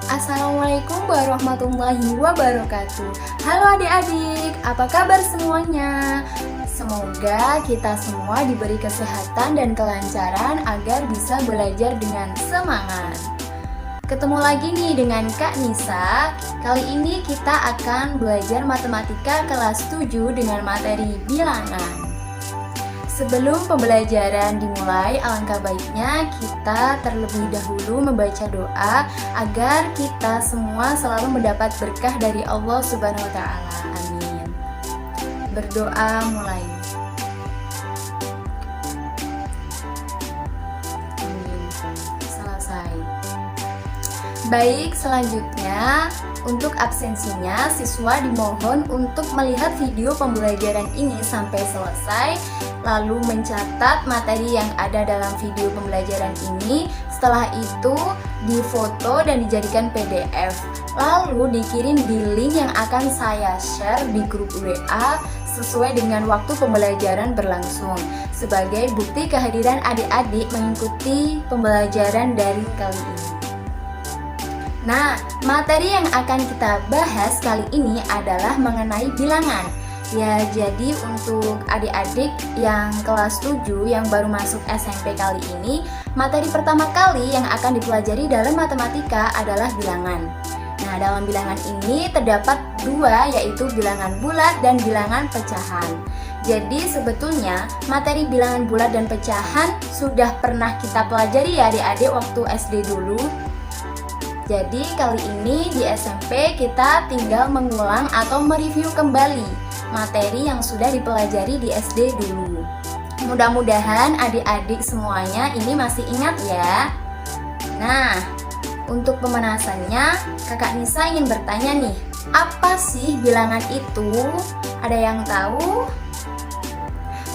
Assalamualaikum warahmatullahi wabarakatuh. Halo adik-adik, apa kabar semuanya? Semoga kita semua diberi kesehatan dan kelancaran agar bisa belajar dengan semangat. Ketemu lagi nih dengan Kak Nisa. Kali ini kita akan belajar matematika kelas 7 dengan materi bilangan. Sebelum pembelajaran dimulai, alangkah baiknya kita terlebih dahulu membaca doa agar kita semua selalu mendapat berkah dari Allah Subhanahu wa Ta'ala. Amin. Berdoa mulai. Amin. Selesai. Baik, selanjutnya untuk absensinya siswa dimohon untuk melihat video pembelajaran ini sampai selesai, lalu mencatat materi yang ada dalam video pembelajaran ini. Setelah itu difoto dan dijadikan PDF, lalu dikirim di link yang akan saya share di grup WA sesuai dengan waktu pembelajaran berlangsung, sebagai bukti kehadiran adik-adik mengikuti pembelajaran dari kali ini. Nah, materi yang akan kita bahas kali ini adalah mengenai bilangan. Ya, jadi untuk adik-adik yang kelas 7 yang baru masuk SMP kali ini, materi pertama kali yang akan dipelajari dalam matematika adalah bilangan. Nah, dalam bilangan ini terdapat dua, yaitu bilangan bulat dan bilangan pecahan. Jadi sebetulnya materi bilangan bulat dan pecahan sudah pernah kita pelajari ya adik-adik waktu SD dulu. Jadi kali ini di SMP kita tinggal mengulang atau mereview kembali materi yang sudah dipelajari di SD dulu. Mudah-mudahan adik-adik semuanya ini masih ingat ya. Nah, untuk pemanasannya Kakak Nisa ingin bertanya nih, apa sih bilangan itu? Ada yang tahu?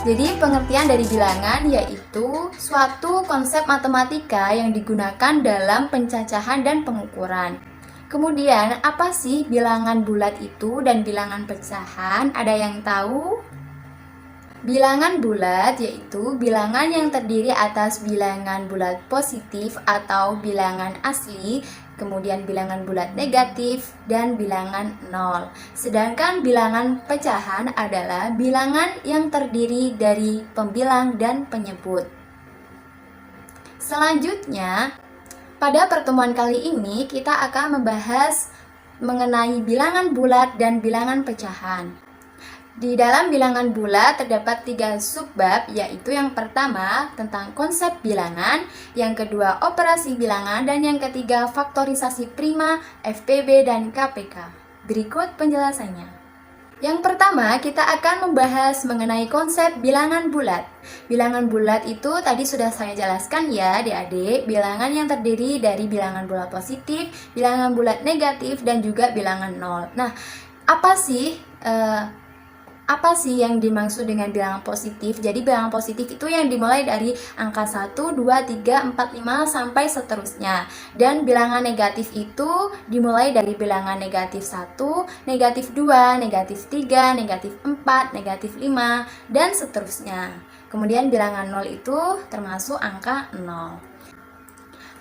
Jadi pengertian dari bilangan yaitu suatu konsep matematika yang digunakan dalam pencacahan dan pengukuran. Kemudian apa sih bilangan bulat itu dan bilangan pecahan? Ada yang tahu? Bilangan bulat yaitu bilangan yang terdiri atas bilangan bulat positif atau bilangan asli, kemudian bilangan bulat negatif, dan bilangan nol. Sedangkan bilangan pecahan adalah bilangan yang terdiri dari pembilang dan penyebut. Selanjutnya, pada pertemuan kali ini kita akan membahas mengenai bilangan bulat dan bilangan pecahan. Di dalam bilangan bulat terdapat 3 subbab, yaitu yang pertama tentang konsep bilangan, yang kedua operasi bilangan, dan yang ketiga faktorisasi prima, FPB, dan KPK. Berikut penjelasannya. Yang pertama kita akan membahas mengenai konsep bilangan bulat. Bilangan bulat itu tadi sudah saya jelaskan ya adik-adik, bilangan yang terdiri dari bilangan bulat positif, bilangan bulat negatif, dan juga bilangan nol. Nah, apa sih yang dimaksud dengan bilangan positif? Jadi bilangan positif itu yang dimulai dari angka 1, 2, 3, 4, 5 sampai seterusnya. Dan bilangan negatif itu dimulai dari bilangan negatif 1, negatif 2, negatif 3, negatif 4, negatif 5, dan seterusnya. Kemudian bilangan 0 itu termasuk angka 0.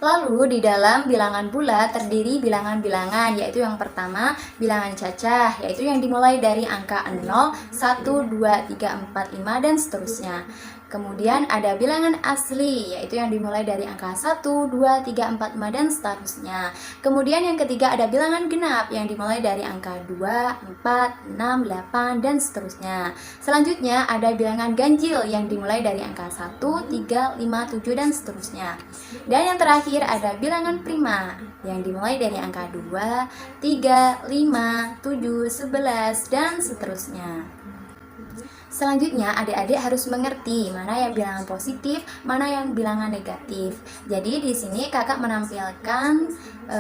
Lalu di dalam bilangan bulat terdiri bilangan-bilangan, yaitu yang pertama bilangan cacah, yaitu yang dimulai dari angka 0, 1, 2, 3, 4, 5, dan seterusnya. Kemudian ada bilangan asli, yaitu yang dimulai dari angka 1, 2, 3, 4, 5, dan seterusnya. Kemudian yang ketiga ada bilangan genap, yang dimulai dari angka 2, 4, 6, 8, dan seterusnya. Selanjutnya ada bilangan ganjil, yang dimulai dari angka 1, 3, 5, 7, dan seterusnya. Dan yang terakhir ada bilangan prima, yang dimulai dari angka 2, 3, 5, 7, 11, dan seterusnya. Selanjutnya, adik-adik harus mengerti mana yang bilangan positif, mana yang bilangan negatif. Jadi di sini kakak menampilkan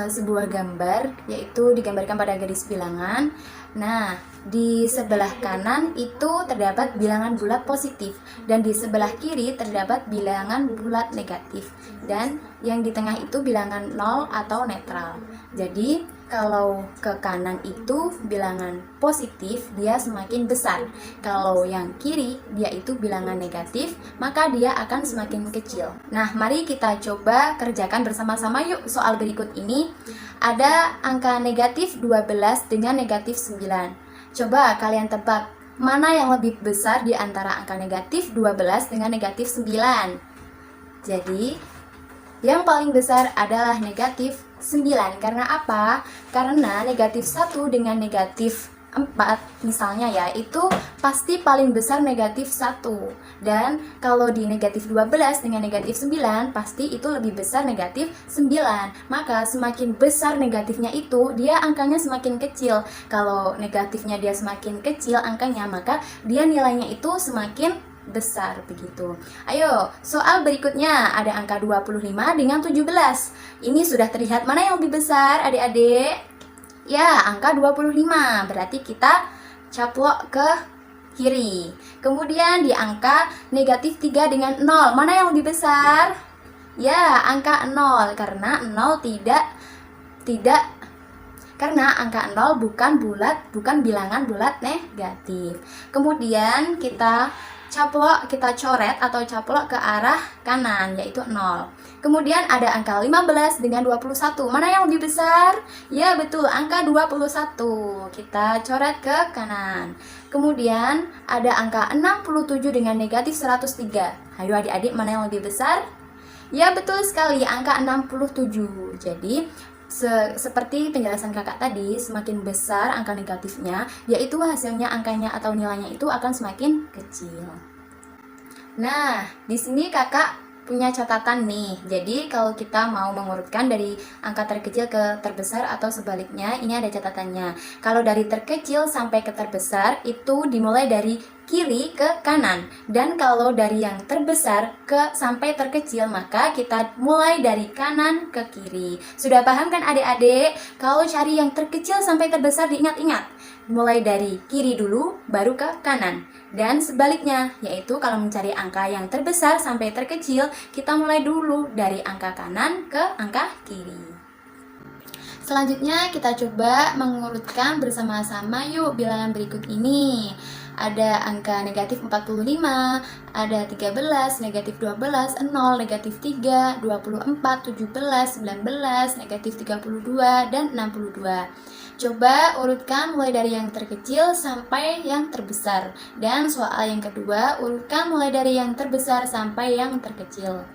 sebuah gambar, yaitu digambarkan pada garis bilangan. Nah, di sebelah kanan itu terdapat bilangan bulat positif, dan di sebelah kiri terdapat bilangan bulat negatif, dan yang di tengah itu bilangan nol atau netral. Jadi kalau ke kanan itu bilangan positif, dia semakin besar. Kalau yang kiri, dia itu bilangan negatif, maka dia akan semakin kecil. Nah, mari kita coba kerjakan bersama-sama yuk soal berikut ini. Ada angka negatif 12 dengan negatif 9. Coba kalian tebak, mana yang lebih besar di antara angka negatif 12 dengan negatif 9? Jadi, yang paling besar adalah negatif 9. Karena apa? Karena negatif 1 dengan negatif 4 misalnya ya, itu pasti paling besar negatif 1. Dan kalau di negatif 12 dengan negatif 9, pasti itu lebih besar negatif 9. Maka semakin besar negatifnya itu, dia angkanya semakin kecil. Kalau negatifnya dia semakin kecil angkanya, maka dia nilainya itu semakin besar begitu. Ayo, soal berikutnya ada angka 25 dengan 17. Ini sudah terlihat mana yang lebih besar, adik-adik? Ya, angka 25. Berarti kita caplok ke kiri. Kemudian di angka negatif 3 dengan 0. Mana yang lebih besar? Ya, angka 0. Karena 0 karena angka 0 bukan bilangan bulat negatif. Kemudian kita coret atau caplok ke arah kanan, yaitu 0. Kemudian ada angka 15 dengan 21. Mana yang lebih besar? Ya, betul, angka 21. Kita coret ke kanan. Kemudian ada angka 67 dengan negatif 103. Ayo adik-adik, mana yang lebih besar? Ya, betul sekali, angka 67. Jadi, seperti penjelasan kakak tadi, semakin besar angka negatifnya, yaitu hasilnya angkanya atau nilainya itu akan semakin kecil. Nah, di sini kakak punya catatan nih. Jadi kalau kita mau mengurutkan dari angka terkecil ke terbesar atau sebaliknya, ini ada catatannya. Kalau dari terkecil sampai ke terbesar itu dimulai dari kiri ke kanan, dan kalau dari yang terbesar sampai terkecil maka kita mulai dari kanan ke kiri. Sudah paham kan adik-adik? Kalau cari yang terkecil sampai terbesar diingat-ingat, mulai dari kiri dulu baru ke kanan, dan sebaliknya, yaitu kalau mencari angka yang terbesar sampai terkecil kita mulai dulu dari angka kanan ke angka kiri. Selanjutnya kita coba mengurutkan bersama-sama yuk bilangan berikut ini. Ada angka negatif 45, ada 13, negatif 12, 0, negatif 3, 24, 17, 19, negatif 32, dan 62. Coba urutkan mulai dari yang terkecil sampai yang terbesar. Dan soal yang kedua, urutkan mulai dari yang terbesar sampai yang terkecil.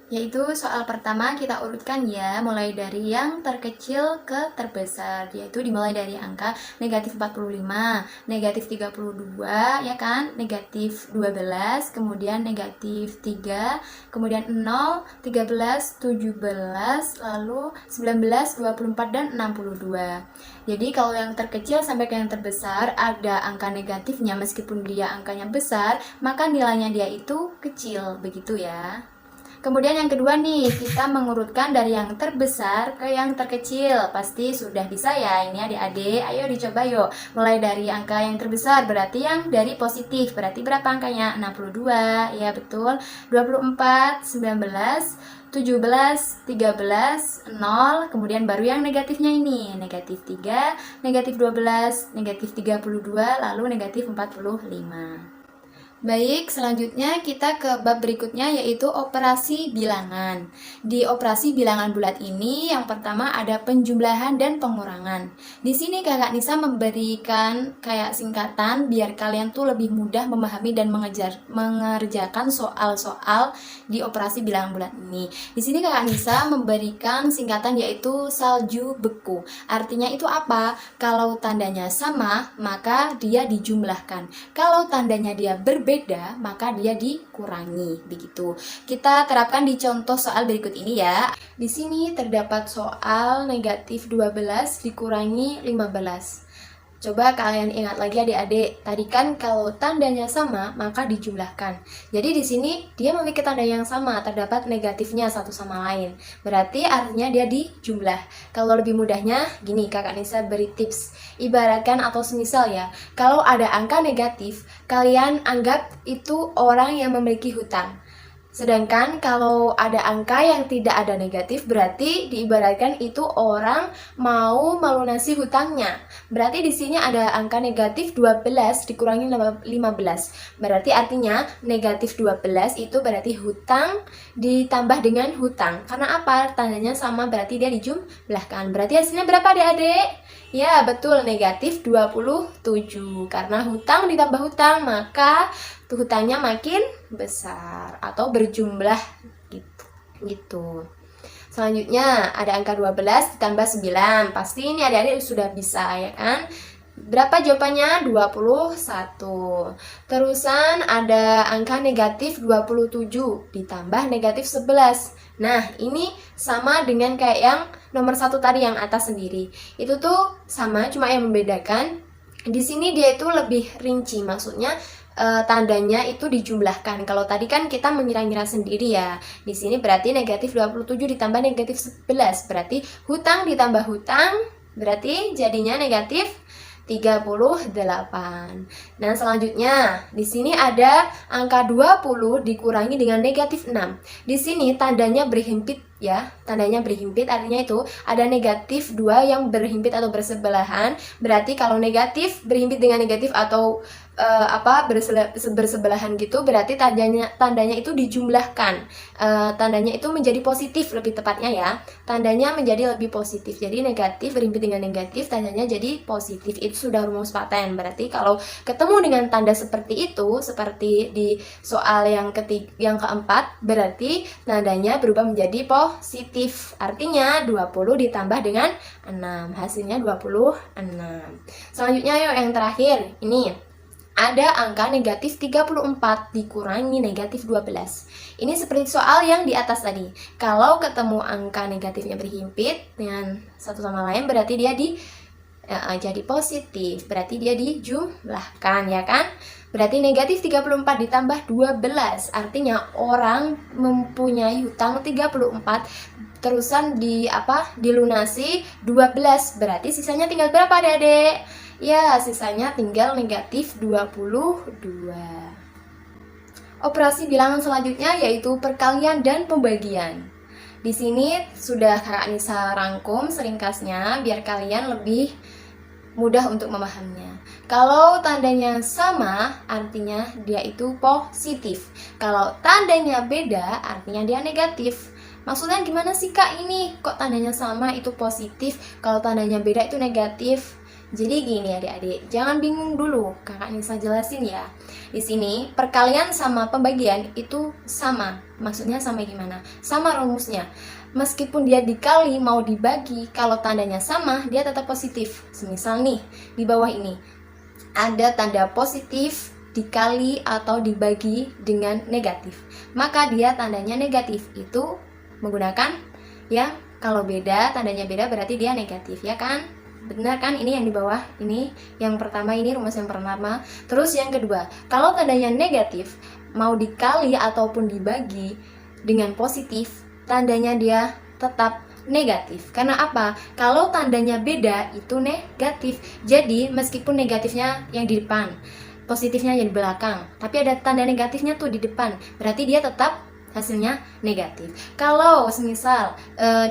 Yaitu soal pertama kita urutkan ya, mulai dari yang terkecil ke terbesar, yaitu dimulai dari angka negatif 45, negatif 32, ya kan, negatif 12, kemudian negatif 3, kemudian 0, 13, 17, lalu 19, 24, dan 62. Jadi kalau yang terkecil sampai ke yang terbesar ada angka negatifnya, meskipun dia angkanya besar, maka nilainya dia itu kecil, begitu ya. Kemudian yang kedua nih, kita mengurutkan dari yang terbesar ke yang terkecil. Pasti sudah bisa ya ini adik-adik. Ayo dicoba yuk. Mulai dari angka yang terbesar, berarti yang dari positif. Berarti berapa angkanya? 62, ya betul. 24, 19, 17, 13, 0. Kemudian baru yang negatifnya ini. Negatif 3, negatif 12, negatif 32, lalu negatif 45. Baik, selanjutnya kita ke bab berikutnya, yaitu operasi bilangan. Di operasi bilangan bulat ini yang pertama ada penjumlahan dan pengurangan. Di sini Kakak Nisa memberikan kayak singkatan biar kalian tuh lebih mudah memahami dan mengerjakan soal-soal di operasi bilangan bulat ini. Di sini Kakak Nisa memberikan singkatan yaitu salju beku. Artinya itu apa? Kalau tandanya sama, maka dia dijumlahkan. Kalau tandanya dia berbeda, maka dia dikurangi, begitu. Kita terapkan di contoh soal berikut ini ya. Di sini terdapat soal negatif 12 dikurangi 15. Coba kalian ingat lagi adik-adik, tadi kan kalau tandanya sama maka dijumlahkan. Jadi di sini dia memiliki tanda yang sama, terdapat negatifnya satu sama lain. Berarti artinya dia dijumlah. Kalau lebih mudahnya gini, Kakak Nisa beri tips. Ibaratkan atau semisal ya, kalau ada angka negatif, kalian anggap itu orang yang memiliki hutang. Sedangkan kalau ada angka yang tidak ada negatif, berarti diibaratkan itu orang mau melunasi hutangnya. Berarti di sini ada angka negatif 12 dikurangi 15. Berarti artinya negatif 12 itu berarti hutang ditambah dengan hutang. Karena apa? Tandanya sama, berarti dia dijumlahkan. Berarti hasilnya berapa adik-adik? Ya, betul, negatif 27. Karena hutang ditambah hutang, maka hutangnya makin besar atau berjumlah gitu. Selanjutnya ada angka 12 ditambah 9. Pasti ini adik-adik sudah bisa ya kan? Berapa jawabannya? 21. Terusan ada angka negatif 27 ditambah negatif 11. Nah, ini sama dengan kayak yang nomor 1 tadi yang atas sendiri. Itu tuh sama, cuma yang membedakan di sini dia itu lebih rinci, maksudnya tandanya itu dijumlahkan. Kalau tadi kan kita mengira-ngira sendiri ya. Di sini berarti negatif 27 ditambah negatif 11. Berarti hutang ditambah hutang, berarti jadinya negatif 38. Nah, selanjutnya di sini ada angka 20 dikurangi dengan negatif 6. Di sini tandanya berhimpit ya. Tandanya berhimpit artinya itu ada negatif 2 yang berhimpit atau bersebelahan. Berarti kalau negatif berhimpit dengan negatif atau bersebelahan gitu, berarti tandanya itu dijumlahkan. Tandanya itu menjadi positif lebih tepatnya ya. Tandanya menjadi lebih positif. Jadi negatif berhimpit dengan negatif, tandanya jadi positif. Itu sudah rumus paten. Berarti kalau ketemu dengan tanda seperti itu, seperti di soal yang keempat, berarti tandanya berubah menjadi positif. Artinya 20 ditambah dengan 6, hasilnya 26. Selanjutnya yuk yang terakhir. Ini ada angka negatif 34 dikurangi negatif 12. Ini seperti soal yang di atas tadi. Kalau ketemu angka negatifnya berhimpit dengan satu sama lain, berarti dia jadi positif. Berarti dia dijumlahkan ya kan? Berarti negatif 34 ditambah 12. Artinya orang mempunyai hutang 34 terusan dilunasi 12. Berarti sisanya tinggal berapa adik-adik? Ya, sisanya tinggal negatif 22. Operasi bilangan selanjutnya yaitu perkalian dan pembagian. Di sini sudah Kak Anissa rangkum seringkasnya biar kalian lebih mudah untuk memahaminya. Kalau tandanya sama, artinya dia itu positif. Kalau tandanya beda, artinya dia negatif. Maksudnya gimana sih Kak ini? Kok tandanya sama itu positif, kalau tandanya beda itu negatif? Jadi gini adik-adik, jangan bingung dulu, Kakak Nisa jelasin ya. Di sini perkalian sama pembagian itu sama. Maksudnya sama gimana? Sama rumusnya. Meskipun dia dikali mau dibagi, kalau tandanya sama, dia tetap positif. Semisal nih, di bawah ini ada tanda positif dikali atau dibagi dengan negatif. Maka dia tandanya negatif. Itu menggunakan yang kalau beda, tandanya beda berarti dia negatif ya kan? Benar kan? Ini yang di bawah, ini yang pertama, ini rumus yang pertama. Terus yang kedua, kalau tandanya negatif mau dikali ataupun dibagi dengan positif, tandanya dia tetap negatif. Karena apa? Kalau tandanya beda itu negatif. Jadi meskipun negatifnya yang di depan, positifnya yang di belakang, tapi ada tanda negatifnya tuh di depan, berarti dia tetap hasilnya negatif. Kalau semisal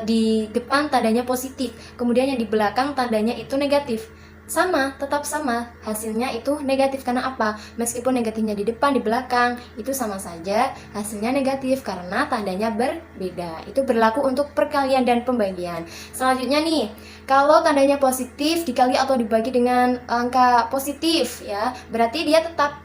di depan tandanya positif, kemudian yang di belakang tandanya itu negatif, sama, tetap sama, hasilnya itu negatif. Karena apa? Meskipun negatifnya di depan, di belakang, itu sama saja hasilnya negatif karena tandanya berbeda. Itu berlaku untuk perkalian dan pembagian. Selanjutnya nih, kalau tandanya positif dikali atau dibagi dengan angka positif ya, berarti dia tetap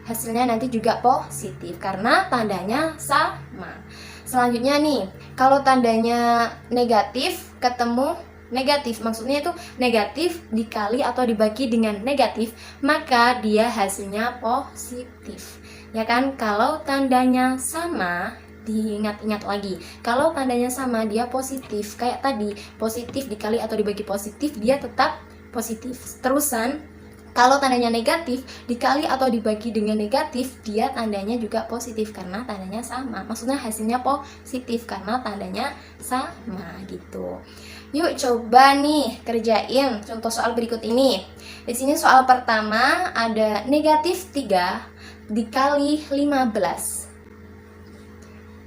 hasilnya nanti juga positif karena tandanya sama. Selanjutnya nih, kalau tandanya negatif ketemu negatif, maksudnya itu negatif dikali atau dibagi dengan negatif, maka dia hasilnya positif. Ya kan? Kalau tandanya sama, diingat-ingat lagi. Kalau tandanya sama, dia positif. Kayak tadi, positif dikali atau dibagi positif, dia tetap positif. Terusan kalau tandanya negatif dikali atau dibagi dengan negatif, dia tandanya juga positif karena tandanya sama. Maksudnya hasilnya positif karena tandanya sama gitu. Yuk coba nih kerjain contoh soal berikut ini. Di sini soal pertama ada negatif 3 dikali 15.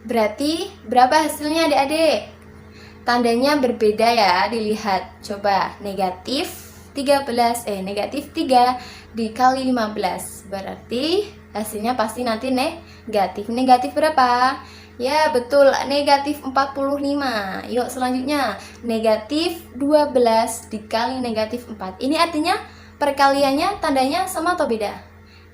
Berarti berapa hasilnya adik-adik? Tandanya berbeda ya, dilihat. Coba negatif 13, negatif 3 dikali 15. Berarti hasilnya pasti nanti negatif. Negatif berapa? Ya betul, negatif 45. Yuk selanjutnya, negatif 12 dikali negatif 4. Ini artinya perkaliannya tandanya sama atau beda?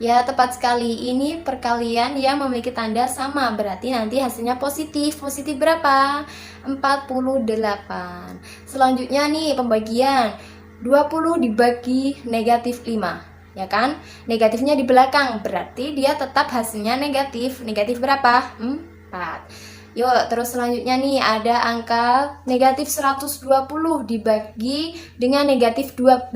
Ya tepat sekali, ini perkalian yang memiliki tanda sama, berarti nanti hasilnya positif. Positif berapa? 48. Selanjutnya nih pembagian 20 dibagi negatif 5, ya kan? Negatifnya di belakang, berarti dia tetap hasilnya negatif. Negatif berapa? 4. Yuk, terus selanjutnya nih ada angka negatif 120 dibagi dengan negatif 12.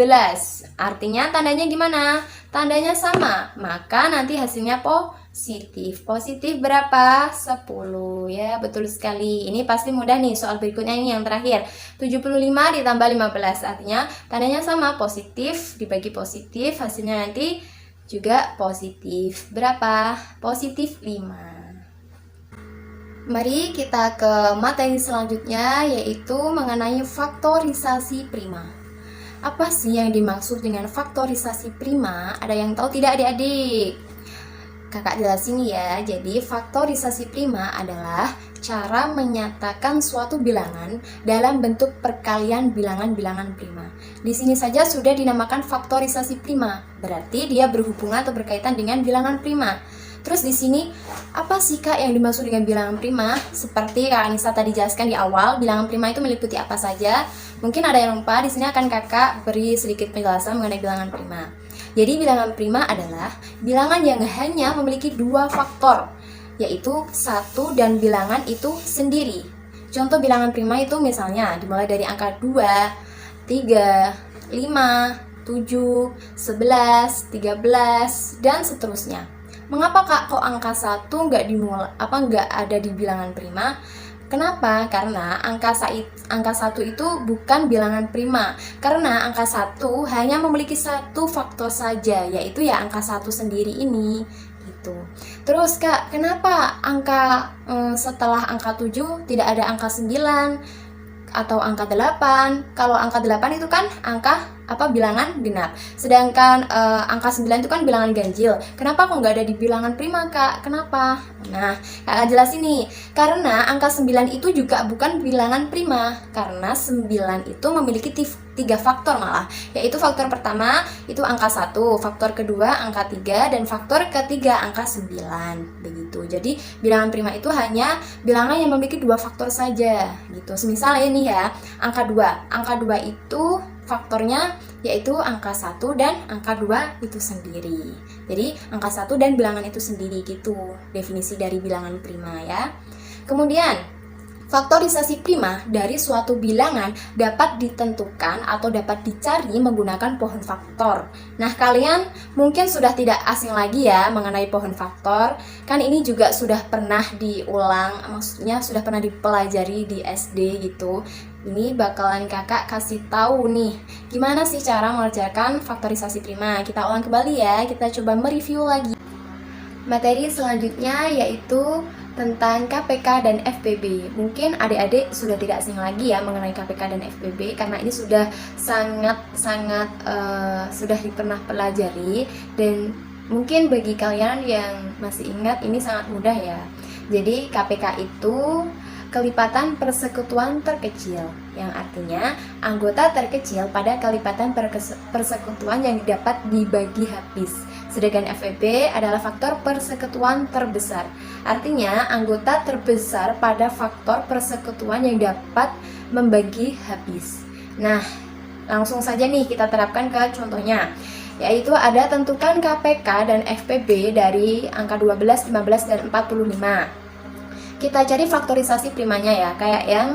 Artinya tandanya gimana? Tandanya sama, maka nanti hasilnya positif. Positif berapa? 10 ya, betul sekali. Ini pasti mudah nih, soal berikutnya ini yang terakhir. 75 ditambah 15, artinya tandanya sama, positif dibagi positif, hasilnya nanti juga positif. Berapa? Positif 5. Mari kita ke materi selanjutnya, yaitu mengenai faktorisasi prima. Apa sih yang dimaksud dengan faktorisasi prima? Ada yang tahu tidak adik-adik? Kakak jelasin ya. Jadi faktorisasi prima adalah cara menyatakan suatu bilangan dalam bentuk perkalian bilangan-bilangan prima. Di sini saja sudah dinamakan faktorisasi prima. Berarti dia berhubungan atau berkaitan dengan bilangan prima. Terus di sini apa sih Kak yang dimaksud dengan bilangan prima? Seperti Kak Anissa tadi jelaskan di awal, bilangan prima itu meliputi apa saja? Mungkin ada yang lupa, di sini akan Kakak beri sedikit penjelasan mengenai bilangan prima. Jadi bilangan prima adalah bilangan yang hanya memiliki dua faktor, yaitu satu dan bilangan itu sendiri. Contoh bilangan prima itu misalnya dimulai dari angka 2, 3, 5, 7, 11, 13, dan seterusnya. Mengapa Kak kok angka 1 nggak ada di bilangan prima? Kenapa? Karena angka 1 itu bukan bilangan prima. Karena angka 1 hanya memiliki satu faktor saja, yaitu ya angka 1 sendiri ini gitu. Terus Kak, kenapa angka setelah angka 7 tidak ada angka 9 atau angka 8? Kalau angka 8 itu kan angka bilangan genap. Sedangkan angka 9 itu kan bilangan ganjil. Kenapa kok nggak ada di bilangan prima Kak? Kenapa? Nah, Kakak jelasin nih. Karena angka 9 itu juga bukan bilangan prima. Karena 9 itu memiliki 3 faktor malah. Yaitu faktor pertama itu angka 1, faktor kedua angka 3, dan faktor ketiga angka 9. Begitu. Jadi bilangan prima itu hanya bilangan yang memiliki 2 faktor saja gitu. Misalnya ini ya, angka 2. Angka 2 itu faktornya yaitu angka 1 dan angka 2 itu sendiri. Jadi angka 1 dan bilangan itu sendiri gitu definisi dari bilangan prima ya. Kemudian faktorisasi prima dari suatu bilangan dapat ditentukan atau dapat dicari menggunakan pohon faktor. Nah, kalian mungkin sudah tidak asing lagi ya mengenai pohon faktor. Kan ini juga sudah pernah diulang, maksudnya sudah pernah dipelajari di SD gitu. Ini bakalan kakak kasih tahu nih gimana sih cara mengerjakan faktorisasi prima. Kita ulang kembali ya, kita coba mereview lagi. Materi selanjutnya yaitu tentang KPK dan FPB. Mungkin adik-adik sudah tidak asing lagi ya mengenai KPK dan FPB, karena ini sudah sangat sudah pernah pelajari, dan mungkin bagi kalian yang masih ingat ini sangat mudah ya. Jadi KPK itu kelipatan persekutuan terkecil, yang artinya anggota terkecil pada kelipatan persekutuan yang dapat dibagi habis. Sedangkan FPB adalah faktor persekutuan terbesar, artinya anggota terbesar pada faktor persekutuan yang dapat membagi habis. Nah, langsung saja nih kita terapkan ke contohnya, yaitu ada tentukan KPK dan FPB dari angka 12, 15, dan 45. Kita cari faktorisasi primanya ya, kayak yang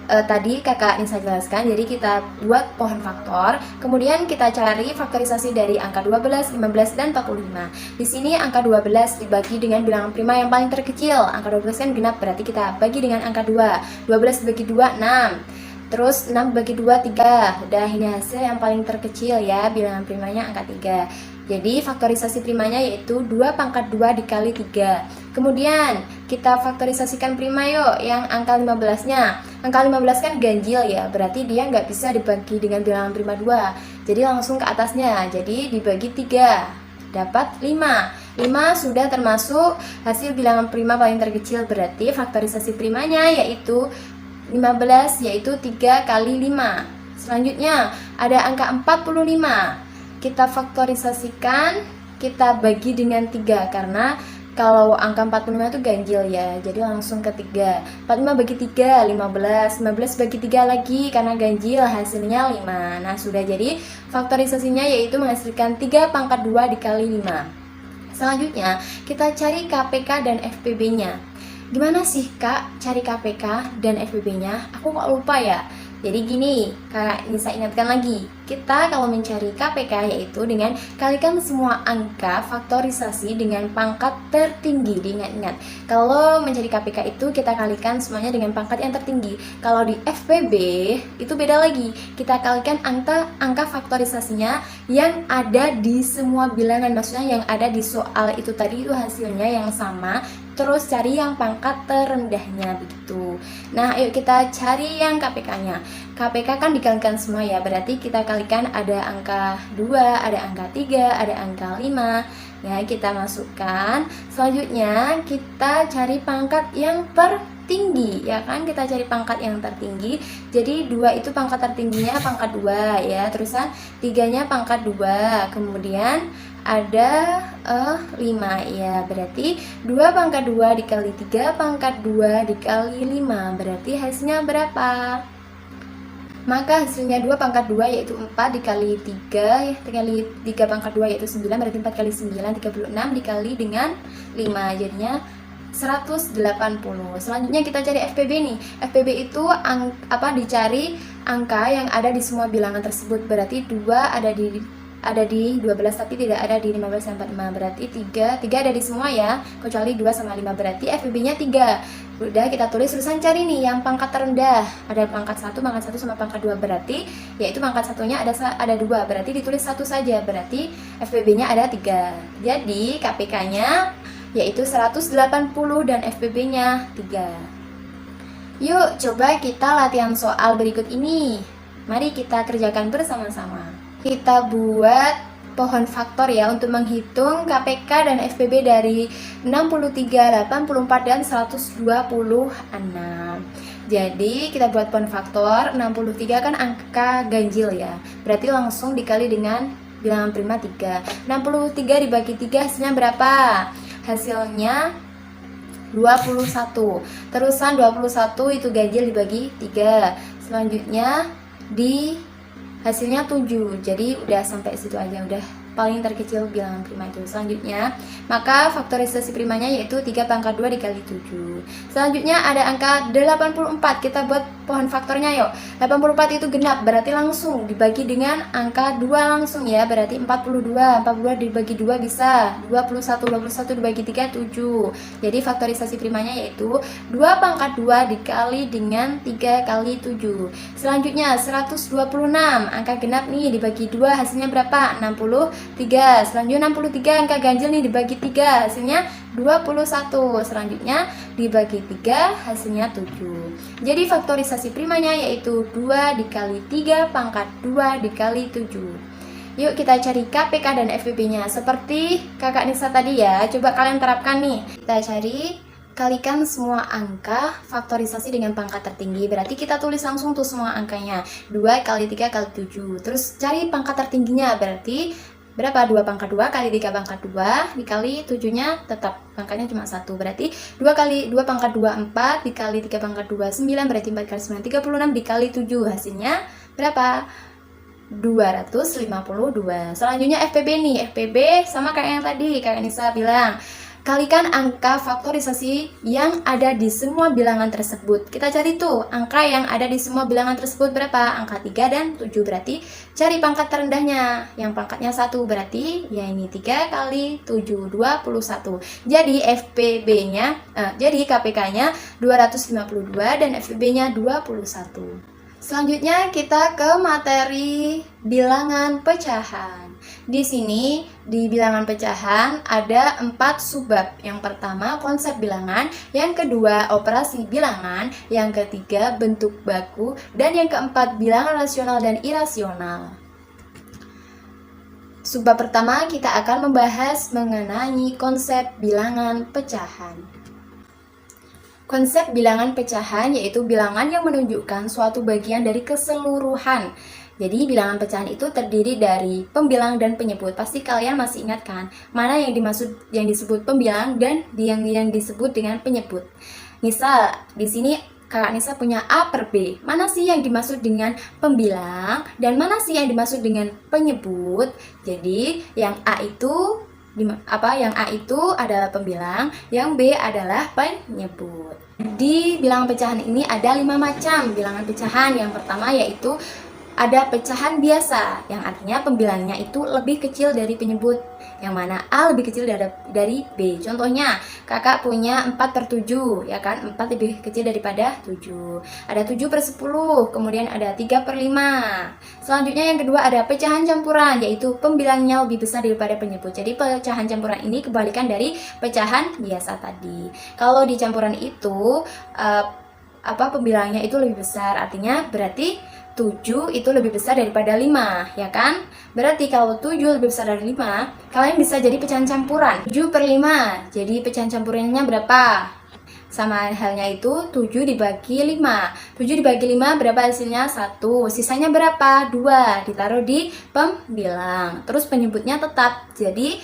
tadi kakak Nisa jelaskan. Jadi kita buat pohon faktor, kemudian kita cari faktorisasi dari angka 12, 15, dan 45. Di sini angka 12 dibagi dengan bilangan prima yang paling terkecil. Angka 12 kan genap, berarti kita bagi dengan angka 2. 12 bagi 2, 6. Terus 6 bagi 2, 3. Udah, ini hasil yang paling terkecil ya, bilangan primanya angka 3. Jadi faktorisasi primanya yaitu 2 pangkat 2 dikali 3. Kemudian Kita faktorisasikan prima yuk, yang angka 15-nya. Angka 15 kan ganjil ya, berarti dia nggak bisa dibagi dengan bilangan prima 2. Jadi langsung ke atasnya, jadi dibagi 3, dapat 5. 5 sudah termasuk hasil bilangan prima paling terkecil, berarti faktorisasi primanya yaitu 15, yaitu 3 kali 5. Selanjutnya ada angka 45. Kita faktorisasikan, kita bagi dengan 3 karena kalau angka 45 itu ganjil ya, jadi langsung ke 3. 45 bagi 3, 15. 15 bagi 3 lagi karena ganjil, hasilnya 5. Nah, sudah jadi faktorisasinya yaitu menghasilkan 3 pangkat 2 dikali 5. Selanjutnya, kita cari KPK dan FPB-nya. Gimana sih Kak cari KPK dan FPB-nya? Aku kok lupa ya? Jadi gini, Kak bisa ingatkan lagi. Kita kalau mencari KPK yaitu dengan kalikan semua angka faktorisasi dengan pangkat tertinggi. Diingat-ingat, kalau mencari KPK itu kita kalikan semuanya dengan pangkat yang tertinggi. Kalau di FPB itu beda lagi. Kita kalikan angka faktorisasinya yang ada di semua bilangan. Maksudnya yang ada di soal itu tadi itu hasilnya yang sama. Terus cari yang pangkat terendahnya begitu. Nah, ayo kita cari yang KPK-nya. KPK kan dikalikan semua ya, berarti kita kalikan ada angka 2, ada angka 3, ada angka 5. Ya, kita masukkan. Selanjutnya kita cari pangkat yang tertinggi, ya kan? Kita cari pangkat yang tertinggi. Jadi 2 itu pangkat tertingginya pangkat 2 ya. Terusan 3-nya pangkat 2. Kemudian ada 5 ya, berarti 2 pangkat 2 dikali 3 pangkat 2 dikali 5, berarti hasilnya berapa? Maka hasilnya 2 pangkat 2 yaitu 4 dikali 3 ya, dikali 3 pangkat 2 yaitu 9, berarti 4 kali 9 36 dikali dengan 5, jadinya 180. Selanjutnya kita cari FPB nih. FPB itu dicari angka yang ada di semua bilangan tersebut, berarti 2 ada di 12 tapi tidak ada di 15 dan 45, berarti 3 ada di semua ya, kecuali 2 sama 5, berarti FPB-nya 3. Udah kita tulis, terusan cari nih yang pangkat terendah. Ada pangkat 1 sama pangkat 2, berarti yaitu pangkat satunya ada 2, berarti ditulis 1 saja, berarti FPB-nya ada 3. Jadi KPK-nya yaitu 180 dan FPB-nya 3. Yuk coba kita latihan soal berikut ini. Mari kita kerjakan bersama-sama. Kita buat pohon faktor ya untuk menghitung KPK dan FPB dari 63, 84, dan 126. Jadi kita buat pohon faktor. 63 kan angka ganjil ya, berarti langsung dikali dengan bilangan prima 3. 63 dibagi 3 hasilnya berapa? Hasilnya 21. Terusan 21 itu ganjil dibagi 3. Selanjutnya hasilnya 7, jadi udah sampai situ aja, udah paling terkecil bilangan prima itu. Selanjutnya, maka faktorisasi primanya yaitu 3 pangkat 2 dikali 7. Selanjutnya ada angka 84, kita buat pohon faktornya yuk. 84 itu genap, berarti langsung dibagi dengan angka 2 langsung ya, berarti 42. 42 dibagi 2 bisa 21, 21 dibagi 3 7. Jadi faktorisasi primanya yaitu 2 pangkat 2 dikali dengan 3 kali 7. Selanjutnya 126, angka genap nih dibagi 2 hasilnya berapa? 63. Selanjutnya 63 angka ganjil nih dibagi 3 hasilnya 21. Selanjutnya dibagi 3 hasilnya 7. Jadi faktorisasi primanya yaitu 2 dikali 3 pangkat 2 dikali 7. Yuk kita cari KPK dan FPB-nya seperti kakak Nisa tadi ya. Coba kalian terapkan nih. Kita cari, kalikan semua angka faktorisasi dengan pangkat tertinggi. Berarti kita tulis langsung tuh semua angkanya. 2 kali 3 kali 7. Terus cari pangkat tertingginya, berarti berapa? 2 pangkat 2 kali 3 pangkat 2 dikali 7-nya tetap pangkatnya cuma 1. Berarti 2 kali 2 pangkat 2 4 dikali 3 pangkat 2 9, berarti 4 kali 9 36 dikali 7 hasilnya berapa? 252. Selanjutnya FPB nih. FPB sama kayak yang tadi Kak Nisa bilang. Kalikan angka faktorisasi yang ada di semua bilangan tersebut. Kita cari tuh angka yang ada di semua bilangan tersebut berapa? Angka 3 dan 7, berarti cari pangkat terendahnya. Yang pangkatnya 1, berarti ya ini 3 kali 7, 21. Jadi FPB-nya, jadi KPK-nya 252 dan FPB-nya 21. Selanjutnya kita ke materi bilangan pecahan. Di sini di bilangan pecahan ada 4 subbab. Yang pertama konsep bilangan, yang kedua operasi bilangan, yang ketiga bentuk baku, dan yang keempat bilangan rasional dan irasional. Subbab pertama kita akan membahas mengenai konsep bilangan pecahan. Konsep bilangan pecahan yaitu bilangan yang menunjukkan suatu bagian dari keseluruhan. Jadi bilangan pecahan itu terdiri dari pembilang dan penyebut. Pasti kalian masih ingat kan mana yang disebut pembilang dan yang disebut dengan penyebut. Misal di sini Kakak Nisa punya A per B. Mana sih yang dimaksud dengan pembilang dan mana sih yang dimaksud dengan penyebut? Jadi yang A itu adalah pembilang, yang B adalah penyebut. Di bilangan pecahan ini ada 5 macam bilangan pecahan. Yang pertama yaitu ada pecahan biasa, yang artinya pembilangnya itu lebih kecil dari penyebut, yang mana A lebih kecil dari B. Contohnya, kakak punya 4 per 7, ya kan? 4 lebih kecil daripada 7. Ada 7 per 10, kemudian ada 3 per 5. Selanjutnya yang kedua ada pecahan campuran, yaitu pembilangnya lebih besar daripada penyebut. Jadi pecahan campuran ini kebalikan dari pecahan biasa tadi. Kalau di campuran itu, pembilangnya itu lebih besar, artinya berarti 7 itu lebih besar daripada 5, ya kan? Berarti kalau 7 lebih besar dari 5, kalian bisa jadi pecahan campuran. 7 per 5, jadi pecahan campurannya berapa? Sama halnya itu 7 dibagi 5. 7 dibagi 5 berapa hasilnya? 1. Sisanya berapa? 2. Ditaruh di pembilang. Terus penyebutnya tetap. Jadi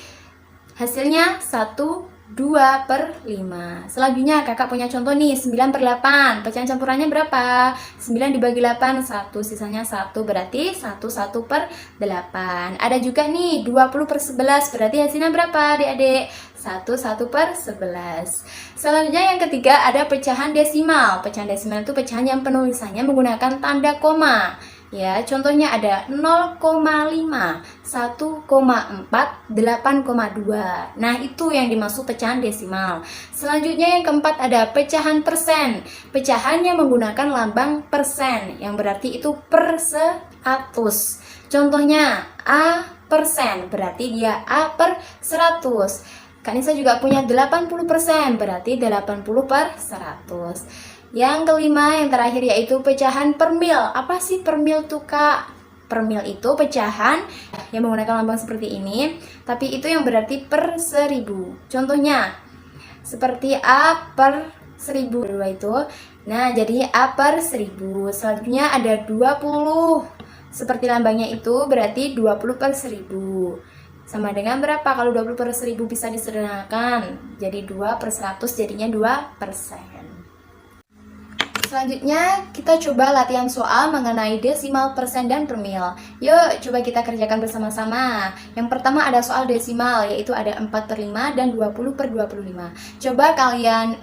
hasilnya 1, 2 per 5. Selanjutnya kakak punya contoh nih, 9 per 8. Pecahan campurannya berapa? 9 dibagi 8, 1. Sisanya 1, berarti 1 per 8. Ada juga nih 20 per 11. Berarti hasilnya berapa adik-adik? 1 per 11. Selanjutnya yang ketiga ada pecahan desimal. Pecahan desimal itu pecahan yang penulisannya menggunakan tanda koma. Ya, contohnya ada 0,5, 1,4, 8,2. Nah, itu yang dimaksud pecahan desimal. Selanjutnya yang keempat ada pecahan persen. Pecahan yang menggunakan lambang persen, yang berarti itu per 100. Contohnya A persen, berarti dia A per 100. Kak Nisa juga punya 80%, berarti 80 per 100. Yang kelima, yang terakhir yaitu pecahan per mil. Apa sih per mil tuh Kak? Per mil itu pecahan yang menggunakan lambang seperti ini, tapi itu yang berarti per 1000. Contohnya, seperti A per 1000 itu. Nah, jadi A per 1000. Selanjutnya ada 20. Seperti lambangnya itu berarti 20 per 1000. Sama dengan berapa? Kalau 20 per 1000 bisa disederhanakan. Jadi 2 per 100 jadinya 2%. Selanjutnya kita coba latihan soal mengenai desimal, persen, dan per mil. Yuk coba kita kerjakan bersama-sama. Yang pertama ada soal desimal, yaitu ada 4 per 5 dan 20 per 25. Coba kalian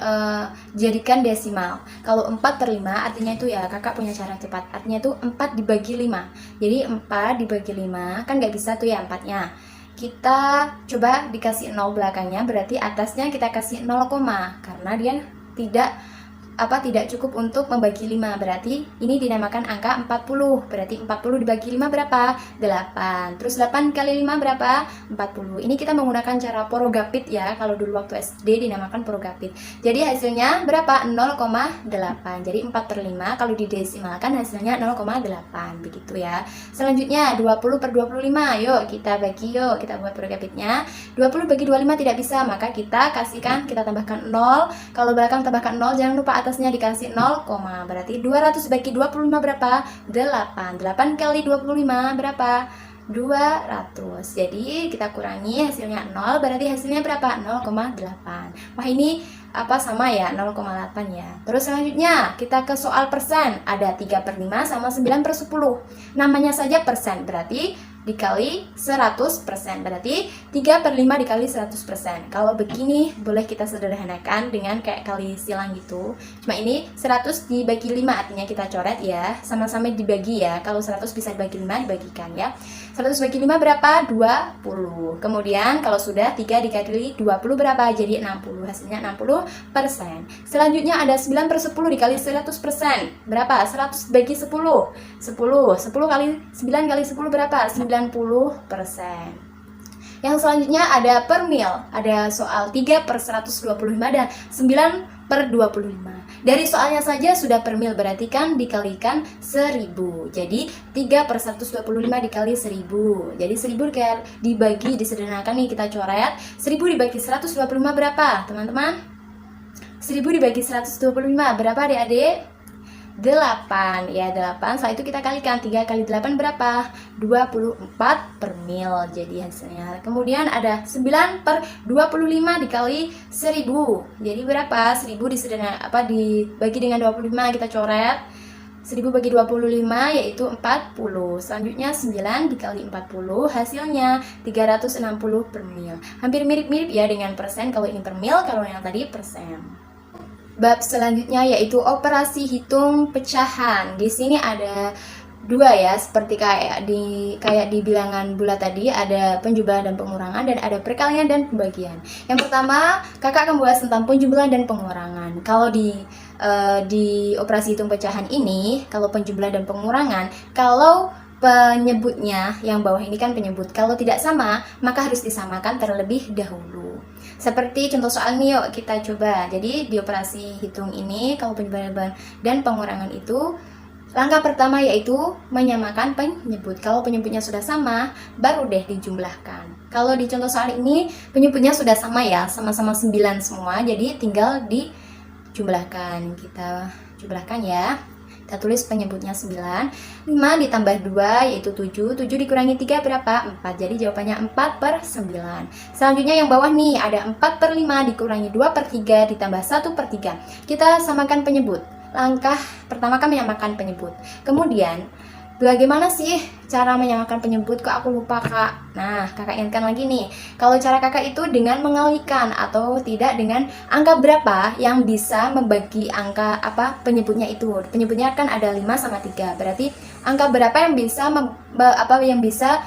jadikan desimal. Kalau 4 per 5 artinya itu ya kakak punya cara cepat. Artinya itu 4 dibagi 5. Jadi 4 dibagi 5 kan gak bisa tuh ya 4-nya. Kita coba dikasih 0 belakangnya, berarti atasnya kita kasih 0, karena dia tidak cukup untuk membagi 5. Berarti ini dinamakan angka 40. Berarti 40 dibagi 5 berapa? 8. Terus 8 kali 5 berapa? 40. Ini kita menggunakan cara porogapit ya. Kalau dulu waktu SD dinamakan porogapit. Jadi hasilnya berapa? 0,8. Jadi 4 per 5 kalau didesimalkan hasilnya 0,8. Begitu ya. Selanjutnya 20 per 25. Yuk kita bagi, yuk kita buat porogapitnya. 20 bagi 25 tidak bisa, maka kita tambahkan 0. Kalau belakang tambahkan 0, jangan lupa atasnya dikasih 0, berarti 200 bagi 25 berapa? 8. 8 kali 25 berapa? 200. Jadi kita kurangi hasilnya 0, berarti hasilnya berapa? 0,8. Wah, ini sama ya, 0,8 ya. Terus selanjutnya kita ke soal persen. Ada 3 per 5 sama 9 per 10. Namanya saja persen, berarti dikali 100%, berarti 3 per 5 dikali 100%. Kalau begini boleh kita sederhanakan dengan kayak kali silang gitu. Cuma ini 100 dibagi 5, artinya kita coret ya, sama-sama dibagi ya. Kalau 100 bisa dibagi 5, dibagikan ya. 100 bagi 5 berapa? 20. Kemudian kalau sudah 3 dikali 20 berapa? Jadi 60. Hasilnya 60%. Selanjutnya ada 9 per 10 dikali 100%. Berapa? 100 bagi 10. 10 kali 9 kali 10 berapa? 90%. Yang selanjutnya ada per mil. Ada soal 3 per 125 dan 9 per 25. Dari soalnya saja sudah per mil, berarti kan dikalikan 1000. Jadi 3 per 125 dikali 1000. Jadi 1000 dibagi, disederhanakan nih, kita coret. 1000 dibagi 125 berapa teman-teman? 1000 dibagi 125 berapa adik-adik? 8 ya, 8. Setelah itu kita kalikan 3 kali 8 berapa? 24 per mil jadi hasilnya. Kemudian ada 9 per 25 dikali 1000. Jadi berapa? 1000 dibagi dengan 25, kita coret. 1000 bagi 25 yaitu 40. Selanjutnya 9 dikali 40 hasilnya 360 per mil. Hampir mirip-mirip ya dengan persen, kalau ini per mil, kalau yang tadi persen. Bab selanjutnya yaitu operasi hitung pecahan. Di sini ada dua ya, seperti kayak di bilangan bulat tadi, ada penjumlahan dan pengurangan, dan ada perkalian dan pembagian. Yang pertama, kakak akan bahas tentang penjumlahan dan pengurangan. Kalau di operasi hitung pecahan ini, kalau penjumlahan dan pengurangan, kalau penyebutnya yang bawah ini kan penyebut, kalau tidak sama maka harus disamakan terlebih dahulu. Seperti contoh soal ini, yuk kita coba. Jadi di operasi hitung ini, kalau penjumlahan dan pengurangan itu, langkah pertama yaitu menyamakan penyebut. Kalau penyebutnya sudah sama, baru deh dijumlahkan. Kalau di contoh soal ini, penyebutnya sudah sama ya, sama-sama 9 semua, jadi tinggal dijumlahkan. Kita jumlahkan ya. Kita tulis penyebutnya 9. 5 ditambah 2 yaitu 7. 7 dikurangi 3 berapa? 4. Jadi jawabannya 4 per 9. Selanjutnya yang bawah nih ada 4 per 5 dikurangi 2 per 3 ditambah 1 per 3. Kita samakan penyebut. Langkah pertama kan menyamakan penyebut. Kemudian bagaimana sih cara menyamakan penyebut? Kok aku lupa kak? Nah, kakak ingatkan lagi nih. Kalau cara kakak itu dengan mengalikan atau tidak dengan angka berapa yang bisa membagi angka penyebutnya itu. Penyebutnya kan ada 5 sama 3. Berarti angka berapa yang bisa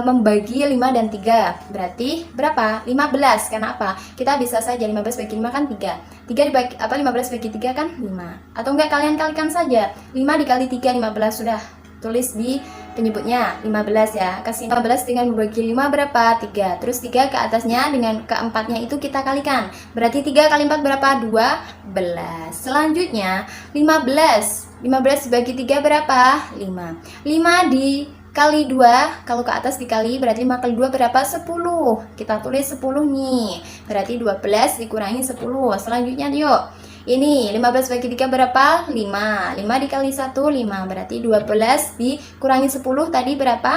membagi 5 dan 3. Berarti berapa? 15. Karena apa? Kita bisa saja 15 bagi 5 kan 3. 3 dibagi 15 bagi 3 kan 5. Atau enggak, kalian kalikan saja. 5 dikali 3 15 sudah. Tulis di penyebutnya 15 ya. Kasih 15 dengan membagi 5 berapa? 3. Terus 3 ke atasnya dengan keempatnya itu kita kalikan. Berarti 3 kali 4 berapa? 12. Selanjutnya 15 dibagi 3 berapa? 5. 5 dikali 2, kalau ke atas dikali berarti 5 kali 2 berapa? 10. Kita tulis 10 nih. Berarti 12 dikurangi 10. Selanjutnya yuk. Ini 15 bagi 3 berapa? 5. 5 dikali 1 5. Berarti 12 dikurangi 10 tadi berapa?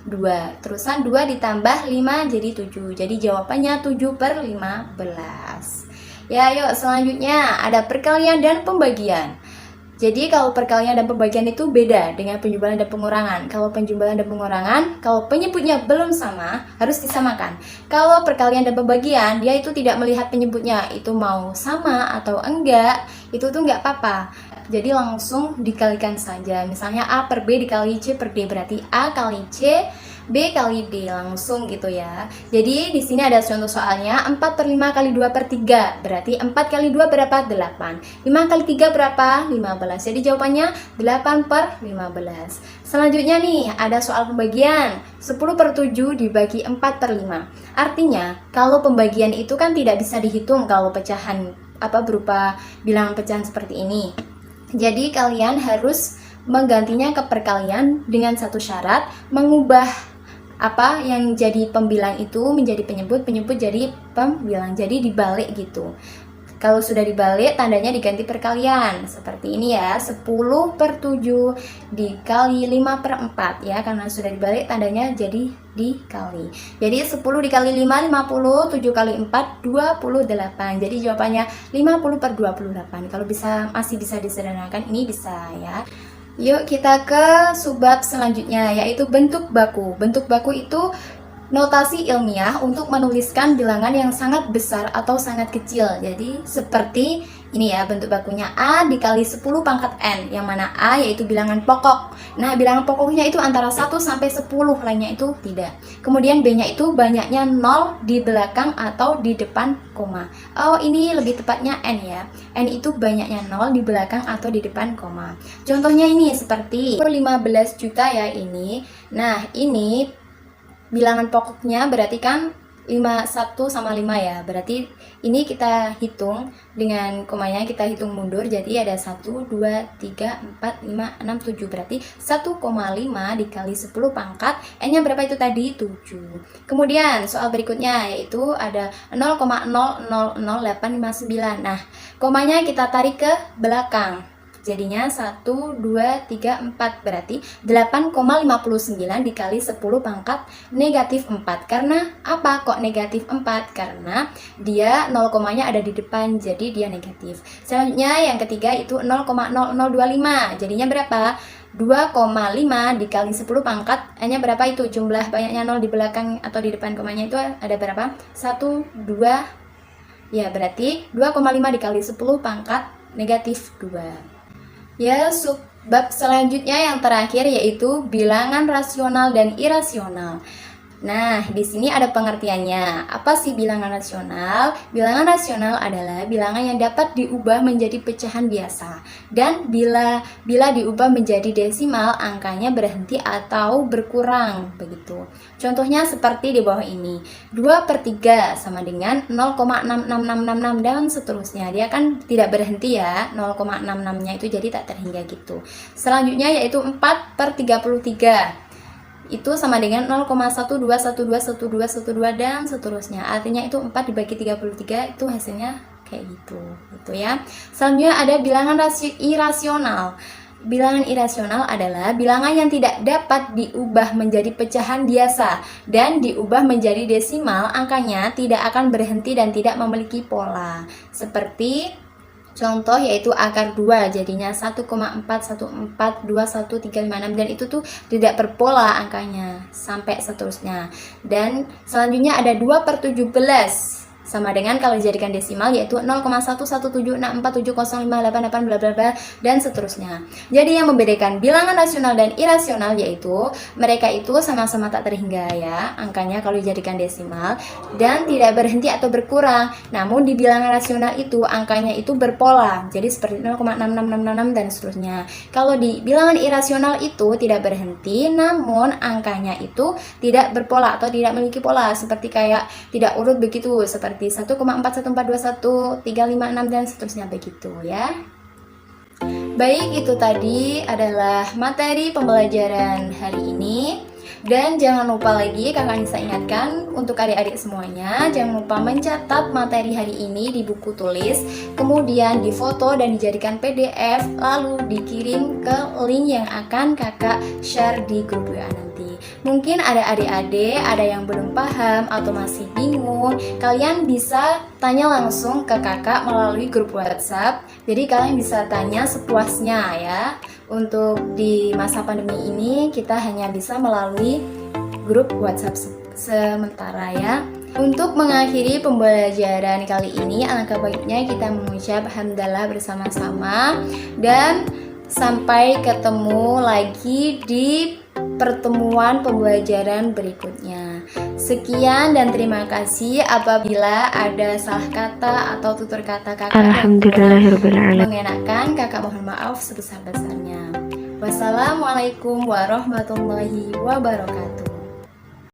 2. Terusan 2 ditambah 5 jadi 7. Jadi jawabannya 7 per 15. Ya, yuk selanjutnya ada perkalian dan pembagian. Jadi kalau perkalian dan pembagian itu beda dengan penjumlahan dan pengurangan. Kalau penjumlahan dan pengurangan, kalau penyebutnya belum sama, harus disamakan. Kalau perkalian dan pembagian, dia itu tidak melihat penyebutnya, itu mau sama atau enggak, itu tuh enggak apa-apa. Jadi langsung dikalikan saja. Misalnya A per B dikali C per D, berarti A kali C, B kali D, langsung gitu ya. Jadi di sini ada contoh soalnya 4 per 5 kali 2 per 3. Berarti 4 kali 2 berapa? 8. 5 kali 3 berapa? 15. Jadi jawabannya 8 per 15. Selanjutnya nih ada soal pembagian 10 per 7 dibagi 4 per 5. Artinya kalau pembagian itu kan tidak bisa dihitung kalau pecahan berupa bilangan pecahan seperti ini. Jadi kalian harus menggantinya ke perkalian dengan satu syarat, mengubah yang jadi pembilang itu menjadi penyebut, penyebut jadi pembilang. Jadi dibalik gitu. Kalau sudah dibalik, tandanya diganti perkalian. Seperti ini ya, 10 per 7 dikali 5 per 4 ya. Karena sudah dibalik, tandanya jadi dikali. Jadi 10 dikali 5, 50. 7 kali 4, 28. Jadi jawabannya 50 per 28. Kalau masih bisa disederhanakan, ini bisa ya. Yuk kita ke subbab selanjutnya, yaitu bentuk baku. Bentuk baku itu notasi ilmiah untuk menuliskan bilangan yang sangat besar atau sangat kecil. Jadi seperti ini ya bentuk bakunya, A dikali 10 pangkat N, yang mana A yaitu bilangan pokok. Nah bilangan pokoknya itu antara 1 sampai 10, lainnya itu tidak. Kemudian B-nya itu banyaknya 0 di belakang atau di depan koma. Oh ini lebih tepatnya N ya. N itu banyaknya 0 di belakang atau di depan koma. Contohnya ini seperti 15 juta ya ini. Nah ini bilangan pokoknya berarti kan 1 sama 5 ya. Berarti ini kita hitung dengan komanya, kita hitung mundur. Jadi ada 1, 2, 3, 4, 5, 6, 7. Berarti 1,5 dikali 10 pangkat N-nya berapa itu tadi? 7. Kemudian soal berikutnya yaitu ada 0,000859. Nah, komanya kita tarik ke belakang. Jadinya 1, 2, 3, 4. Berarti 8,59 dikali 10 pangkat negatif 4. Karena apa kok negatif 4? Karena dia 0, ada di depan, jadi dia negatif. Selanjutnya yang ketiga itu 0,0025. Jadinya berapa? 2,5 dikali 10 pangkat N-nya berapa itu? Jumlah banyaknya 0 di belakang atau di depan komanya itu ada berapa? 1, 2. Ya, berarti 2,5 dikali 10 pangkat negatif 2. Ya, bab selanjutnya yang terakhir yaitu bilangan rasional dan irasional. Nah, di sini ada pengertiannya. Apa sih bilangan rasional? Bilangan rasional adalah bilangan yang dapat diubah menjadi pecahan biasa. Dan bila diubah menjadi desimal, angkanya berhenti atau berkurang, begitu. Contohnya seperti di bawah ini. 2/3 sama dengan 0,66666 dan seterusnya. Dia kan tidak berhenti ya, 0,66-nya itu jadi tak terhingga gitu. Selanjutnya yaitu 4/33. Itu sama dengan 0,12121212 dan seterusnya. Artinya itu 4 dibagi 33 itu hasilnya kayak gitu ya. Selanjutnya ada bilangan irasional. Bilangan irasional adalah bilangan yang tidak dapat diubah menjadi pecahan biasa dan diubah menjadi desimal, angkanya tidak akan berhenti dan tidak memiliki pola. Seperti contoh yaitu akar 2, jadinya 1,4142136 dan itu tuh tidak berpola angkanya sampai seterusnya. Dan selanjutnya ada 2/17 sama dengan kalau dijadikan desimal yaitu 0,11764705888 bla bla bla dan seterusnya. Jadi yang membedakan bilangan rasional dan irasional yaitu mereka itu sama-sama tak terhingga ya angkanya kalau dijadikan desimal dan tidak berhenti atau berkurang. Namun di bilangan rasional itu angkanya itu berpola. Jadi seperti 0,66666 dan seterusnya. Kalau di bilangan irasional itu tidak berhenti namun angkanya itu tidak berpola atau tidak memiliki pola seperti kayak tidak urut begitu seperti 1,41421 356 dan seterusnya begitu ya. Baik, itu tadi adalah materi pembelajaran hari ini. Dan jangan lupa lagi kakak Nisa ingatkan untuk adik-adik semuanya, jangan lupa mencatat materi hari ini di buku tulis, kemudian difoto dan dijadikan PDF, lalu dikirim ke link yang akan kakak share di grup WA nanti. Mungkin ada adik-adik, ada yang belum paham atau masih bingung, kalian bisa tanya langsung ke kakak melalui grup WhatsApp. Jadi kalian bisa tanya sepuasnya ya. Untuk di masa pandemi ini kita hanya bisa melalui grup WhatsApp sementara ya. Untuk mengakhiri pembelajaran kali ini, alangkah baiknya kita mengucap hamdalah bersama-sama dan sampai ketemu lagi di pertemuan pembelajaran berikutnya. Sekian dan terima kasih. Apabila ada salah kata atau tutur kata kakak Alhamdulillahirrahmanirrahim mengenakan, kakak mohon maaf sebesar-besarnya. Wassalamualaikum warahmatullahi wabarakatuh.